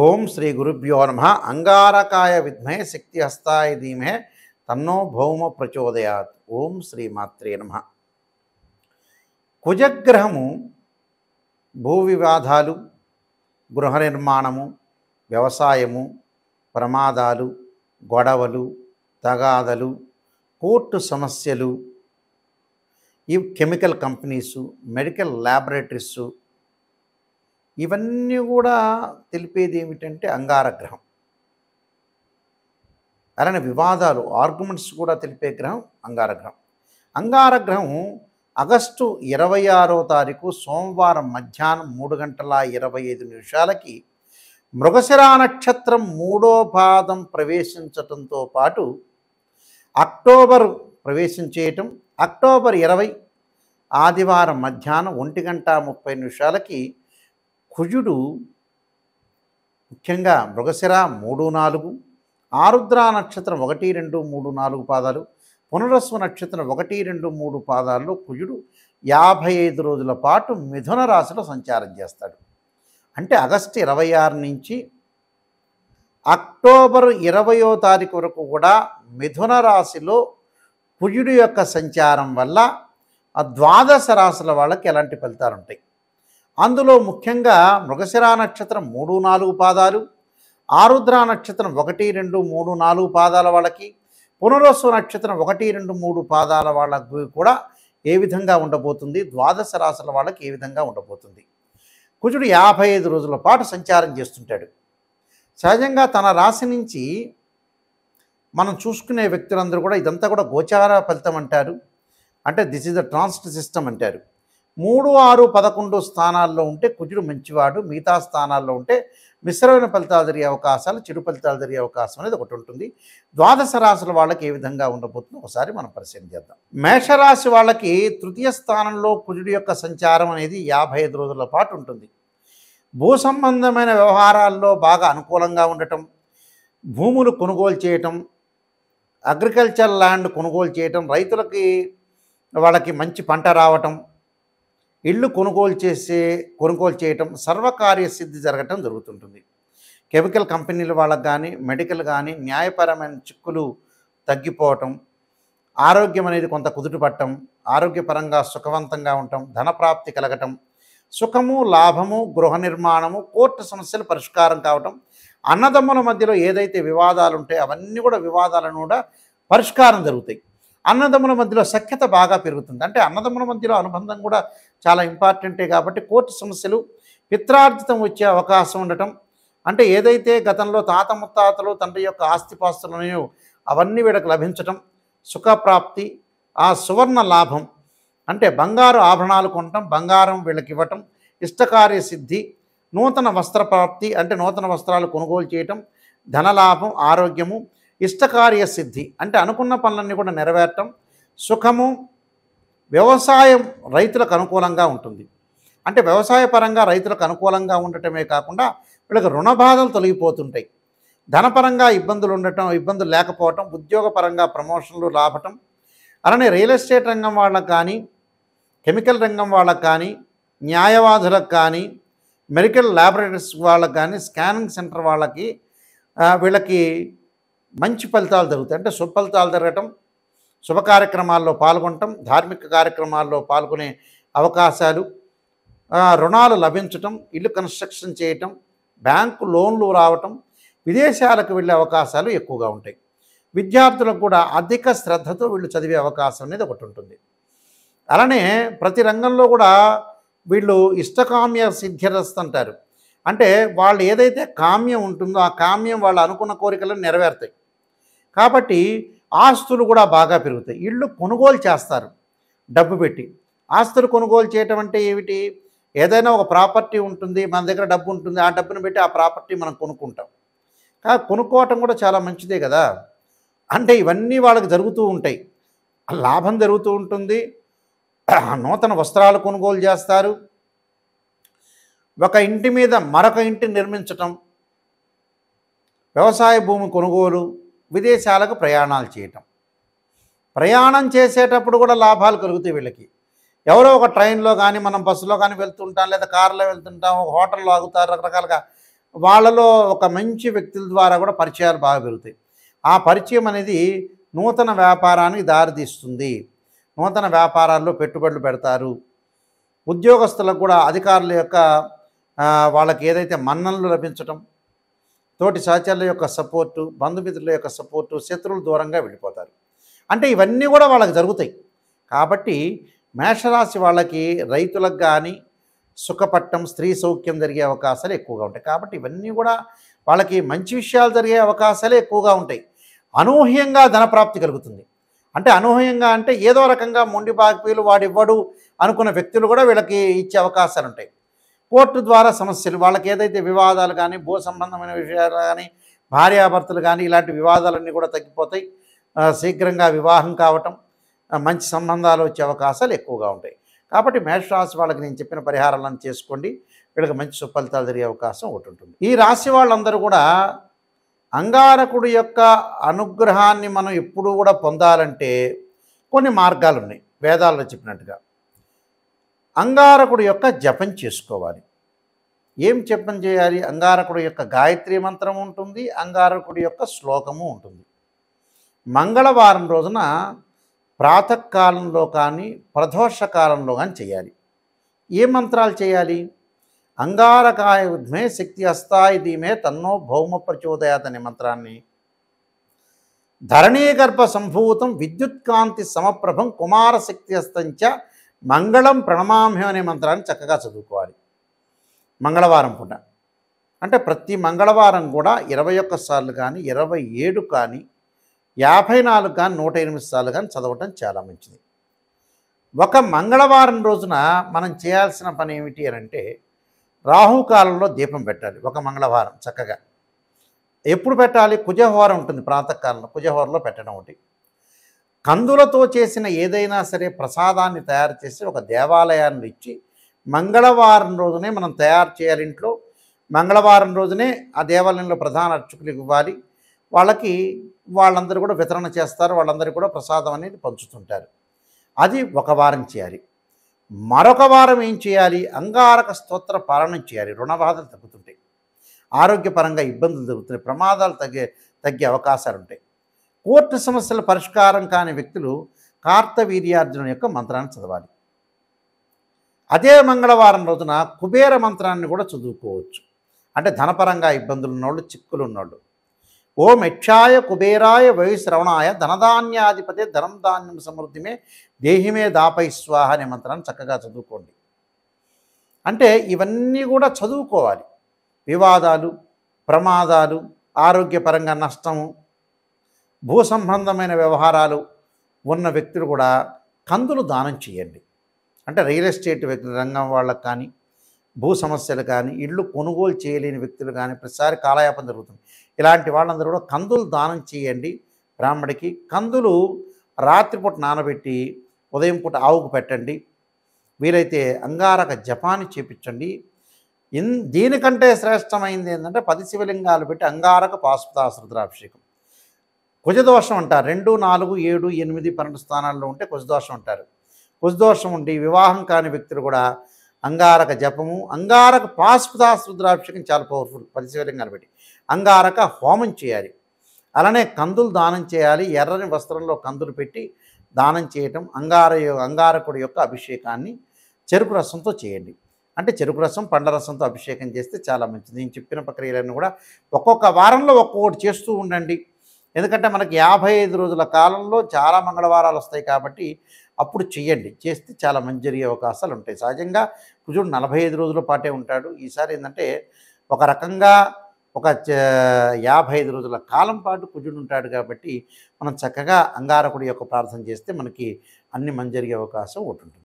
ఓం శ్రీ గురుభ్యో నమ. అంగారకాయ విద్మహే శక్తి హస్తాయ ధీమహి తన్నో భౌమ ప్రచోదయాత్. ఓం శ్రీ మాత్రే నమ. కుజగ్రహము భూ వివాదాలు, గృహ నిర్మాణము, వ్యవసాయము, ప్రమాదాలు, గొడవలు, తగాదలు, కోర్టు సమస్యలు, ఈ కెమికల్ కంపెనీసు, మెడికల్ ల్యాబొరేటరీసు, ఇవన్నీ కూడా తెలిపేది ఏమిటంటే అంగారగ్రహం. అలానే వివాదాలు, ఆర్గ్యుమెంట్స్ కూడా తెలిపే గ్రహం అంగారగ్రహం. అంగారగ్రహం ఆగస్టు 26వ తారీఖు సోమవారం మధ్యాహ్నం 3:25 మృగశిర నక్షత్రం 3వ పాదం ప్రవేశించటంతో పాటు అక్టోబర్ ప్రవేశించేయటం, అక్టోబర్ 20 ఆదివారం మధ్యాహ్నం 1:30 కుజుడు ముఖ్యంగా మృగశిర 3, 4, ఆరుద్ర నక్షత్రం 1, 2, 3, 4 పాదాలు, పునరస్సు నక్షత్రం 1, 2, 3 పాదాల్లో కుజుడు 55 రోజుల పాటు మిథున రాశిలో సంచారం చేస్తాడు. అంటే ఆగస్టు 26 నుంచి అక్టోబర్ 20వ తారీఖు వరకు కూడా మిథున రాశిలో కుజుడు యొక్క సంచారం వల్ల ఆ ద్వాదశ రాశుల వాళ్ళకి ఎలాంటి ఫలితాలు ఉంటాయి. అందులో ముఖ్యంగా మృగశిర నక్షత్రం 3, 4 పాదాలు, ఆరుద్ర నక్షత్రం 1, 2, 3, 4 పాదాల వాళ్ళకి, పునరస్సు నక్షత్రం 1, 2, 3 పాదాల వాళ్ళకి కూడా ఏ విధంగా ఉండబోతుంది, ద్వాదశ రాశుల వాళ్ళకి ఏ విధంగా ఉండబోతుంది. కుజుడు 55 రోజుల పాటు సంచారం చేస్తుంటాడు. సహజంగా తన రాశి నుంచి మనం చూసుకునే వ్యక్తులందరూ కూడా ఇదంతా కూడా గోచార ఫలితం అంటారు. అంటే this is the transit system అంటారు. 3, 6, 11 స్థానాల్లో ఉంటే కుజుడు మంచివాడు, మిగతా స్థానాల్లో ఉంటే మిశ్రమైన ఫలితాలు జరిగే అవకాశాలు, చెడు ఫలితాలు జరిగే అవకాశం అనేది ఒకటి ఉంటుంది. ద్వాదశ రాశుల వాళ్ళకి ఏ విధంగా ఉండబోతుందో ఒకసారి మనం పరిశీలన చేద్దాం. మేషరాశి వాళ్ళకి తృతీయ స్థానంలో కుజుడు యొక్క సంచారం అనేది 55 రోజుల పాటు ఉంటుంది. భూ సంబంధమైన వ్యవహారాల్లో బాగా అనుకూలంగా ఉండటం, భూములు కొనుగోలు చేయటం, అగ్రికల్చర్ ల్యాండ్ కొనుగోలు చేయటం, రైతులకి వాళ్ళకి మంచి పంట రావటం, ఇళ్ళు కొనుగోలు చేయటం, సర్వకార్య సిద్ధి జరగటం జరుగుతుంటుంది. కెమికల్ కంపెనీల వాళ్ళకి కానీ, మెడికల్ కానీ న్యాయపరమైన చిక్కులు తగ్గిపోవటం, ఆరోగ్యం అనేది కొంత కుదుటపడటం, ఆరోగ్యపరంగా సుఖవంతంగా ఉండటం, ధనప్రాప్తి కలగటం, సుఖము, లాభము, గృహ నిర్మాణము, కోర్టు సమస్యలు పరిష్కారం కావటం, అన్నదమ్ముల మధ్యలో ఏదైతే వివాదాలు ఉంటాయో అవన్నీ కూడా వివాదాలను కూడా పరిష్కారం జరుగుతాయి. అన్నదమ్ముల మధ్యలో సఖ్యత బాగా పెరుగుతుంది. అంటే అన్నదమ్ముల మధ్యలో అనుబంధం కూడా చాలా ఇంపార్టెంటే కాబట్టి కోర్టు సమస్యలు, పిత్రార్జితం వచ్చే అవకాశం ఉండటం, అంటే ఏదైతే గతంలో తాత ముత్తాతలు తండ్రి యొక్క ఆస్తిపాస్తులు ఉన్నాయో అవన్నీ వీళ్ళకి లభించటం, సుఖప్రాప్తి, ఆ సువర్ణ లాభం అంటే బంగారు ఆభరణాలు కొనటం, బంగారం వీళ్ళకి ఇవ్వటం, ఇష్టకార్య సిద్ధి, నూతన వస్త్రప్రాప్తి అంటే నూతన వస్త్రాలు కొనుగోలు చేయటం, ధనలాభం, ఆరోగ్యము, ఇష్టకార్య సిద్ధి అంటే అనుకున్న పనులన్నీ కూడా నెరవేరటం, సుఖము, వ్యవసాయం రైతులకు అనుకూలంగా ఉంటుంది. అంటే వ్యవసాయ పరంగా రైతులకు అనుకూలంగా ఉండటమే కాకుండా వీళ్ళకి రుణ బాధలు తొలగిపోతుంటాయి. ధనపరంగా ఇబ్బందులు లేకపోవటం, ఉద్యోగపరంగా ప్రమోషన్లు రావటం, అలానే రియల్ ఎస్టేట్ రంగం వాళ్ళకు కానీ, కెమికల్ రంగం వాళ్ళకు కానీ, న్యాయవాదులకు కానీ, మెడికల్ ల్యాబొరేటరీస్ వాళ్ళకి కానీ, స్కానింగ్ సెంటర్ వాళ్ళకి వీళ్ళకి మంచి ఫలితాలు జరుగుతాయి. అంటే శుభ ఫలితాలు జరగటం, శుభ కార్యక్రమాల్లో పాల్గొనటం, ధార్మిక కార్యక్రమాల్లో పాల్గొనే అవకాశాలు, రుణాలు లభించటం, ఇల్లు కన్స్ట్రక్షన్ చేయటం, బ్యాంకు లోన్లు రావటం, విదేశాలకు వెళ్ళే అవకాశాలు ఎక్కువగా ఉంటాయి. విద్యార్థులకు కూడా అధిక శ్రద్ధతో వీళ్ళు చదివే అవకాశం అనేది ఒకటి ఉంటుంది. అలానే ప్రతి రంగంలో కూడా వీళ్ళు ఇష్టకామ్య సిద్ధ్యరస్తు అంటారు. అంటే వాళ్ళు ఏదైతే కామ్యం ఉంటుందో ఆ కామ్యం వాళ్ళు అనుకున్న కోరికలను నెరవేరుతాయి. కాబట్టి ఆస్తులు కూడా బాగా పెరుగుతాయి. ఇళ్ళు కొనుగోలు చేస్తారు డబ్బు పెట్టి. ఆస్తులు కొనుగోలు చేయటం అంటే ఏమిటి? ఏదైనా ఒక ప్రాపర్టీ ఉంటుంది, మన దగ్గర డబ్బు ఉంటుంది, ఆ డబ్బును పెట్టి ఆ ప్రాపర్టీ మనం కొనుక్కుంటాం. కొనుక్కోవటం కూడా చాలా మంచిదే కదా. అంటే ఇవన్నీ వాళ్ళకి జరుగుతూ ఉంటాయి, లాభం జరుగుతూ ఉంటుంది. నూతన వస్త్రాలు కొనుగోలు చేస్తారు, ఒక ఇంటి మీద మరొక ఇంటిని నిర్మించటం, వ్యవసాయ భూమి కొనుగోలు, విదేశాలకు ప్రయాణాలు చేయటం. ప్రయాణం చేసేటప్పుడు కూడా లాభాలు కలుగుతాయి వీళ్ళకి. ఎవరో ఒక ట్రైన్లో కానీ, మనం బస్సులో కానీ వెళ్తుంటాం, లేదా కారులో వెళ్తుంటాం, ఒక హోటల్లో ఆగుతారు, రకరకాలుగా వాళ్ళలో ఒక మంచి వ్యక్తుల ద్వారా కూడా పరిచయాలు బాగా పెరుగుతాయి. ఆ పరిచయం అనేది నూతన వ్యాపారానికి దారితీస్తుంది. నూతన వ్యాపారాల్లో పెట్టుబడులు పెడతారు. ఉద్యోగస్తులకు కూడా అధికారుల యొక్క వాళ్ళకి ఏదైతే మన్ననలు లభించటం, తోటి సహచరుల యొక్క సపోర్టు, బంధుమిత్రుల యొక్క సపోర్టు, శత్రువులు దూరంగా వెళ్ళిపోతారు. అంటే ఇవన్నీ కూడా వాళ్ళకి జరుగుతాయి. కాబట్టి మేషరాశి వాళ్ళకి రైతులకు కానీ సుఖపట్టం, స్త్రీ సౌఖ్యం జరిగే అవకాశాలు ఎక్కువగా ఉంటాయి. కాబట్టి ఇవన్నీ కూడా వాళ్ళకి మంచి విషయాలు జరిగే అవకాశాలే ఎక్కువగా ఉంటాయి. అనూహ్యంగా ధనప్రాప్తి కలుగుతుంది. అంటే అనూహ్యంగా అంటే ఏదో రకంగా మొండి బాకీలు వాడివ్వడు అనుకున్న వ్యక్తులు కూడా వీళ్ళకి ఇచ్చే అవకాశాలు ఉంటాయి. కోర్టు ద్వారా సమస్యలు, వాళ్ళకి ఏదైతే వివాదాలు కానీ, భూ సంబంధమైన విషయాలు కానీ, భార్యాభర్తలు కానీ ఇలాంటి వివాదాలన్నీ కూడా తగ్గిపోతాయి. శీఘ్రంగా వివాహం కావటం, మంచి సంబంధాలు వచ్చే అవకాశాలు ఎక్కువగా ఉంటాయి. కాబట్టి మేషరాశి వాళ్ళకి నేను చెప్పిన పరిహారాలను చేసుకోండి. వీళ్ళకి మంచి సుఫలితాలు జరిగే అవకాశం ఒకటి ఉంటుంది. ఈ రాశి వాళ్ళందరూ కూడా అంగారకుడి యొక్క అనుగ్రహాన్ని మనం ఎప్పుడూ కూడా పొందాలంటే కొన్ని మార్గాలు ఉన్నాయి. వేదాల్లో చెప్పినట్టుగా అంగారకుడి యొక్క జపం చేసుకోవాలి. ఏం జపం చేయాలి? అంగారకుడి యొక్క గాయత్రి మంత్రం ఉంటుంది, అంగారకుడి యొక్క శ్లోకము ఉంటుంది. మంగళవారం రోజున ప్రాతకాలంలో కానీ ప్రదోష కాలంలో కానీ చేయాలి. ఏ మంత్రాలు చేయాలి? అంగారకాయ విద్మే శక్తి అస్తాయి ధీమే తన్నో భౌమ ప్రచోదయాత్ అనే మంత్రాన్ని, ధరణీగర్భ సంభూతం విద్యుత్కాంతి సమప్రభం కుమార శక్తి అస్తంచ మంగళం ప్రణమామ్యం అనే మంత్రాన్ని చక్కగా చదువుకోవాలి మంగళవారం పూట. అంటే ప్రతి మంగళవారం కూడా 21 సార్లు కానీ, 27 కానీ, 54 కానీ, 108 సార్లు కానీ చదవటం చాలా మంచిది. ఒక మంగళవారం రోజున మనం చేయాల్సిన పని ఏమిటి అని అంటే రాహుకాలంలో దీపం పెట్టాలి. ఒక మంగళవారం చక్కగా ఎప్పుడు పెట్టాలి? కుజహోర ఉంటుంది ప్రాతకాలంలో, కుజహోరలో పెట్టడం ఒకటి. కందులతో చేసిన ఏదైనా సరే ప్రసాదాన్ని తయారు చేసి ఒక దేవాలయాన్ని ఇచ్చి మంగళవారం రోజునే మనం తయారు చేయాలి ఇంట్లో. మంగళవారం రోజునే ఆ దేవాలయంలో ప్రధాన అర్చకులకు ఇవ్వాలి. వాళ్ళందరూ కూడా వితరణ చేస్తారు. వాళ్ళందరూ కూడా ప్రసాదం అనేది పంచుతుంటారు. అది ఒక వారం చేయాలి. మరొక వారం ఏం చేయాలి? అంగారక స్తోత్ర పాలన చేయాలి. రుణబాధలు తగ్గుతుంటాయి, ఆరోగ్యపరంగా ఇబ్బందులు తగ్గుతున్నాయి, ప్రమాదాలు తగ్గే అవకాశాలు ఉంటాయి. కోర్టు సమస్యల పరిష్కారం కాని వ్యక్తులు కార్తవీర్యార్జున యొక్క మంత్రాన్ని చదవాలి. అదే మంగళవారం రోజున కుబేర మంత్రాన్ని కూడా చదువుకోవచ్చు. అంటే ధనపరంగా ఇబ్బందులు ఉన్నోళ్ళు, చిక్కులు ఉన్నోళ్ళు. ఓం యక్షాయ కుబేరాయ వైశ్రవణాయ ధనధాన్యాధిపతే ధనం ధాన్యం సమృద్ధిమే దేహిమే దాపై స్వాహ అనే మంత్రాన్ని చక్కగా చదువుకోండి. అంటే ఇవన్నీ కూడా చదువుకోవాలి. వివాదాలు, ప్రమాదాలు, ఆరోగ్యపరంగా నష్టము, భూ సంబంధమైన వ్యవహారాలు ఉన్న వ్యక్తులు కూడా కందులు దానం చేయండి. అంటే రియల్ ఎస్టేట్ రంగం వాళ్ళకు కానీ, భూ సమస్యలు కానీ, ఇళ్ళు కొనుగోలు చేయలేని వ్యక్తులు కానీ ప్రతిసారి కాలయాపన జరుగుతుంది. ఇలాంటి వాళ్ళందరూ కూడా కందులు దానం చేయండి. బ్రాహ్మడికి కందులు రాత్రిపూట నానబెట్టి ఉదయం పూట ఆవుకు పెట్టండి. వీలైతే అంగారక జపాన్ని చేపించండి. దీనికంటే శ్రేష్టమైంది ఏంటంటే 10 శివలింగాలు పెట్టి అంగారక పాశుపతాశ్రుద్రాభిషేకం. కుజదోషం అంటారు. 2, 4, 7, 8, 12 స్థానాల్లో ఉంటే కుజదోషం అంటారు. కుజదోషం ఉండి వివాహం కాని వ్యక్తులు కూడా అంగారక జపము, అంగారక పాశుపతాశ్రుద్రాభిషేకం చాలా పవర్ఫుల్. 10 శివలింగాలు పెట్టి అంగారక హోమం చేయాలి. అలానే కందులు దానం చేయాలి. ఎర్రని వస్త్రంలో కందులు పెట్టి దానం చేయటం. అంగారకుడి యొక్క అభిషేకాన్ని చెరుకు రసంతో చేయండి. అంటే చెరుకు రసం, పండ్ల రసంతో అభిషేకం చేస్తే చాలా మంచిది. నేను చెప్పిన ప్రక్రియలన్నీ కూడా ఒక్కొక్క వారంలో ఒక్కొక్కటి చేస్తూ ఉండండి. ఎందుకంటే మనకి 55 రోజుల కాలంలో చాలా మంగళవారాలు వస్తాయి కాబట్టి అప్పుడు చెయ్యండి. చేస్తే చాలా మంచి జరిగే అవకాశాలు ఉంటాయి. సహజంగా కుజుడు 45 రోజుల పాటే ఉంటాడు. ఈసారి ఏంటంటే ఒక రకంగా ఒక 55 రోజుల కాలం పాటు కుజుడు ఉంటాడు కాబట్టి మనం చక్కగా అంగారకుడి యొక్క ప్రార్థన చేస్తే మనకి అన్ని మంచి జరిగే అవకాశం ఒకటి ఉంటుంది.